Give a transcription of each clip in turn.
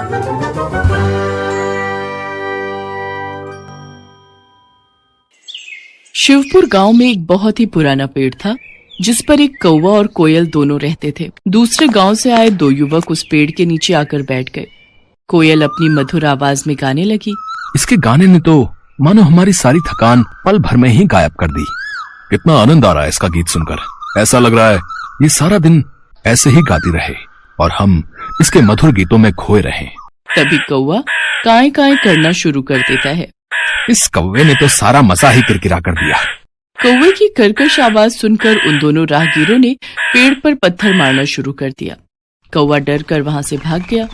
शिवपुर गांव में एक बहुत ही पुराना पेड़ था जिस पर एक कौवा और कोयल दोनों रहते थे। दूसरे गांव से आए दो युवक उस पेड़ के नीचे आकर बैठ गए। कोयल अपनी मधुर आवाज में गाने लगी। इसके गाने ने तो मानो हमारी सारी थकान पल भर में ही गायब कर दी। कितना आनंद आ रहा है इसका गीत सुनकर। ऐसा लग रहा है ये सारा दिन ऐसे ही गाती रहे और हम इसके मधुर गीतों में खोए रहें। तभी कौवा काएं काएं करना शुरू कर देता है। इस कौवे ने तो सारा मजा ही किरकिरा कर दिया। कौवे की कर्कश आवाज सुनकर उन दोनों राहगीरों ने पेड़ पर पत्थर मारना शुरू कर दिया। कौवा डर कर वहाँ से भाग गया।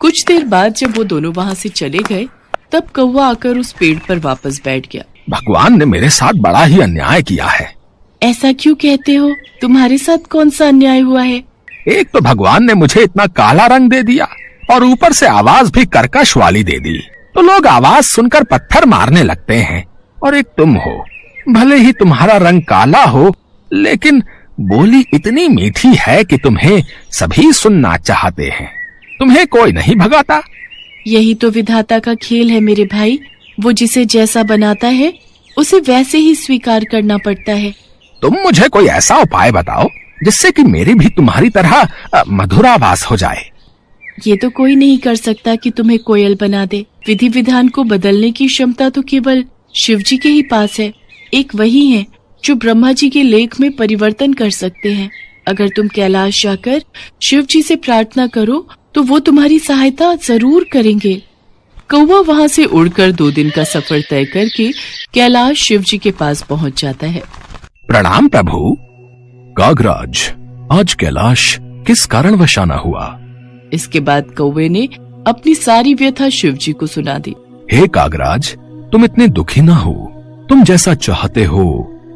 कुछ देर बाद जब वो दोनों वहाँ से चले गए तब कौवा आकर उस पेड़ पर वापस बैठ गया। भगवान ने मेरे साथ बड़ा ही अन्याय किया है। ऐसा क्यों कहते हो? तुम्हारे साथ कौन सा अन्याय हुआ है? एक तो भगवान ने मुझे इतना काला रंग दे दिया और ऊपर से आवाज भी कर्कश वाली दे दी, तो लोग आवाज सुनकर पत्थर मारने लगते हैं। और एक तुम हो, भले ही तुम्हारा रंग काला हो लेकिन बोली इतनी मीठी है कि तुम्हें सभी सुनना चाहते हैं। तुम्हें कोई नहीं भगाता। यही तो विधाता का खेल है मेरे भाई। वो जिसे जैसा बनाता है उसे वैसे ही स्वीकार करना पड़ता है। तुम मुझे कोई ऐसा उपाय बताओ जिससे कि मेरी भी तुम्हारी तरह मधुर आवाज हो जाए। ये तो कोई नहीं कर सकता कि तुम्हें कोयल बना दे। विधि विधान को बदलने की क्षमता तो केवल शिव जी के ही पास है। एक वही है जो ब्रह्मा जी के लेख में परिवर्तन कर सकते हैं। अगर तुम कैलाश जाकर शिव जी से प्रार्थना करो तो वो तुम्हारी सहायता जरूर करेंगे। कौवा वहाँ से उड़कर 2 दिन का सफर तय करके कैलाश शिव जी के पास पहुँच जाता है। प्रणाम प्रभु। कागराज, आज कैलाश किस कारणवश आना हुआ? इसके बाद कौवे ने अपनी सारी व्यथा शिव जी को सुना दी। हे कागराज, तुम इतने दुखी ना हो। तुम जैसा चाहते हो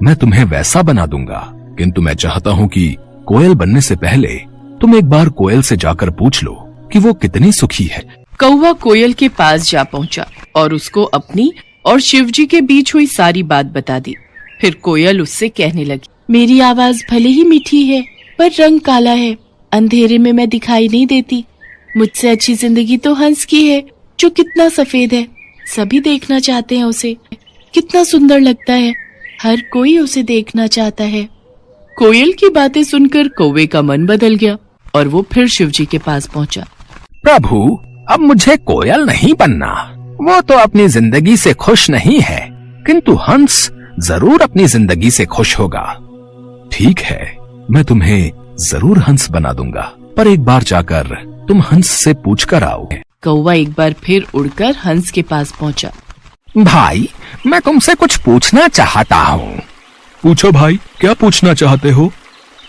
मैं तुम्हें वैसा बना दूंगा, किंतु मैं चाहता हूँ कि कोयल बनने से पहले तुम एक बार कोयल से जाकर पूछ लो कि वो कितनी सुखी है। कौवा कोयल के पास जा पहुँचा और उसको अपनी और शिव जी के बीच हुई सारी बात बता दी। फिर कोयल उससे कहने लगी, मेरी आवाज भले ही मीठी है पर रंग काला है। अंधेरे में मैं दिखाई नहीं देती। मुझसे अच्छी जिंदगी तो हंस की है जो कितना सफेद है। सभी देखना चाहते हैं उसे। कितना सुंदर लगता है। हर कोई उसे देखना चाहता है। कोयल की बातें सुनकर कौवे का मन बदल गया और वो फिर शिव जी के पास पहुंचा। प्रभु, अब मुझे कोयल नहीं बनना। वो तो अपनी जिंदगी से खुश नहीं है, किंतु हंस जरूर अपनी जिंदगी से खुश होगा। ठीक है, मैं तुम्हें जरूर हंस बना दूंगा, पर एक बार जाकर तुम हंस से पूछ कर आओ। कौवा एक बार फिर उड़कर हंस के पास पहुंचा। भाई, मैं तुमसे कुछ पूछना चाहता हूँ। पूछो भाई, क्या पूछना चाहते हो?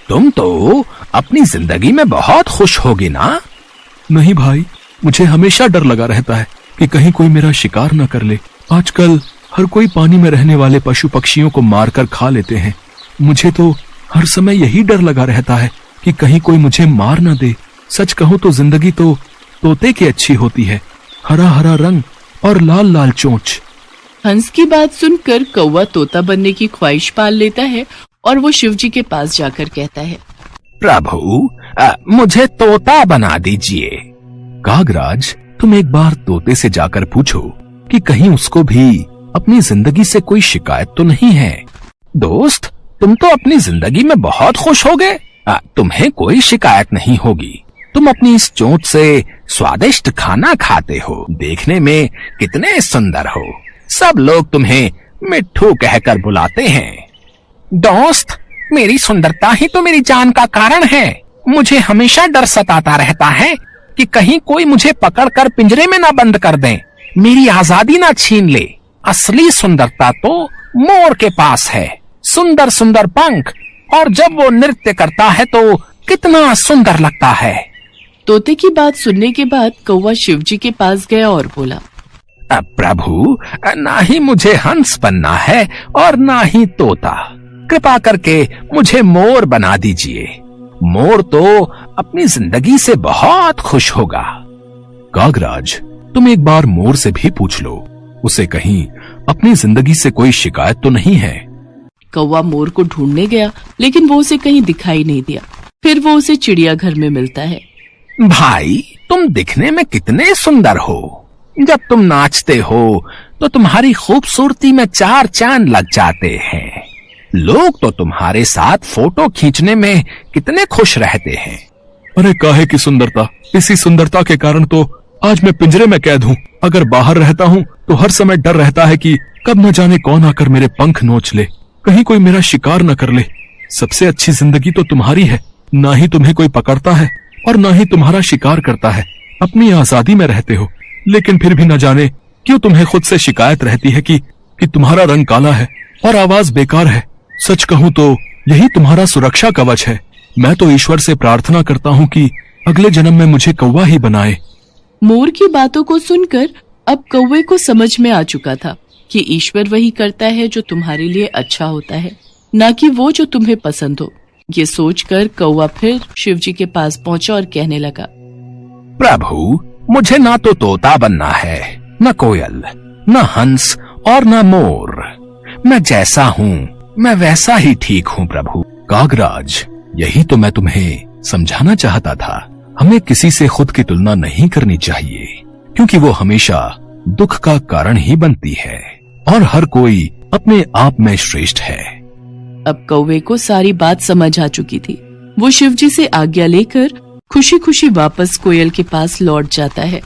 तुम तो अपनी जिंदगी में बहुत खुश होगी ना? नहीं भाई, मुझे हमेशा डर लगा रहता है कि कहीं कोई मेरा शिकार न कर ले। आजकल हर कोई पानी में रहने वाले पशु पक्षियों को मारकर खा लेते हैं। मुझे तो हर समय यही डर लगा रहता है कि कहीं कोई मुझे मार न दे। सच कहूँ तो जिंदगी तो तोते की अच्छी होती है, हरा हरा रंग और लाल लाल चोंच। हंस की बात सुनकर कौवा तोता बनने की ख्वाहिश पाल लेता है और वो शिव जी के पास जाकर कहता है, प्रभु, मुझे तोता बना दीजिए। कागराज, तुम एक बार तोते से जाकर पूछो कि कहीं उसको भी अपनी जिंदगी से कोई शिकायत तो नहीं है। दोस्त, तुम तो अपनी जिंदगी में बहुत खुश हो गए। तुम्हें कोई शिकायत नहीं होगी। तुम अपनी इस चोंच से स्वादिष्ट खाना खाते हो, देखने में कितने सुंदर हो। सब लोग तुम्हें मिट्ठू कहकर बुलाते हैं। दोस्त, मेरी सुंदरता ही तो मेरी जान का कारण है। मुझे हमेशा डर सताता रहता है कि कहीं कोई मुझे पकड़कर पिंजरे में ना बंद कर दे, मेरी आजादी ना छीन ले। असली सुंदरता तो मोर के पास है। सुंदर सुंदर पंख, और जब वो नृत्य करता है तो कितना सुंदर लगता है। तोते की बात सुनने के बाद कौवा शिव जी के पास गया और बोला, प्रभु, ना ही मुझे हंस बनना है और ना ही तोता। कृपा करके मुझे मोर बना दीजिए। मोर तो अपनी जिंदगी से बहुत खुश होगा। कागराज, तुम एक बार मोर से भी पूछ लो, उसे कहीं अपनी जिंदगी से कोई शिकायत तो नहीं है। कौवा मोर को ढूंढने गया लेकिन वो उसे कहीं दिखाई नहीं दिया। फिर वो उसे चिड़ियाघर में मिलता है। भाई, तुम दिखने में कितने सुंदर हो। जब तुम नाचते हो तो तुम्हारी खूबसूरती में 4 चांद लग जाते हैं। लोग तो तुम्हारे साथ फोटो खींचने में कितने खुश रहते हैं। अरे काहे की सुंदरता, इसी सुंदरता के कारण तो आज मैं पिंजरे में कैद हूँ। अगर बाहर रहता हूँ तो हर समय डर रहता है कि कब न जाने कौन आकर मेरे पंख नोच ले, कहीं कोई मेरा शिकार न कर ले। सबसे अच्छी जिंदगी तो तुम्हारी है, ना ही तुम्हें कोई पकड़ता है और ना ही तुम्हारा शिकार करता है। अपनी आजादी में रहते हो, लेकिन फिर भी न जाने क्यों तुम्हें खुद से शिकायत रहती है कि तुम्हारा रंग काला है और आवाज बेकार है। सच कहूँ तो यही तुम्हारा सुरक्षा कवच है। मैं तो ईश्वर से प्रार्थना करता हूँ कि अगले जन्म में मुझे कौवा ही बनाए। मोर की बातों को सुनकर अब कौवे को समझ में आ चुका था कि ईश्वर वही करता है जो तुम्हारे लिए अच्छा होता है, ना कि वो जो तुम्हें पसंद हो। ये सोचकर कौवा फिर शिवजी के पास पहुंचा और कहने लगा, प्रभु, मुझे ना तो तोता बनना है, न कोयल, न हंस और न मोर। मैं जैसा हूँ मैं वैसा ही ठीक हूँ प्रभु। कागराज, यही तो मैं तुम्हें समझाना चाहता था। हमें किसी से खुद की तुलना नहीं करनी चाहिए, क्योंकि वो हमेशा दुख का कारण ही बनती है और हर कोई अपने आप में श्रेष्ठ है। अब कौवे को सारी बात समझ आ चुकी थी। वो शिवजी से आज्ञा लेकर खुशी खुशी वापस कोयल के पास लौट जाता है।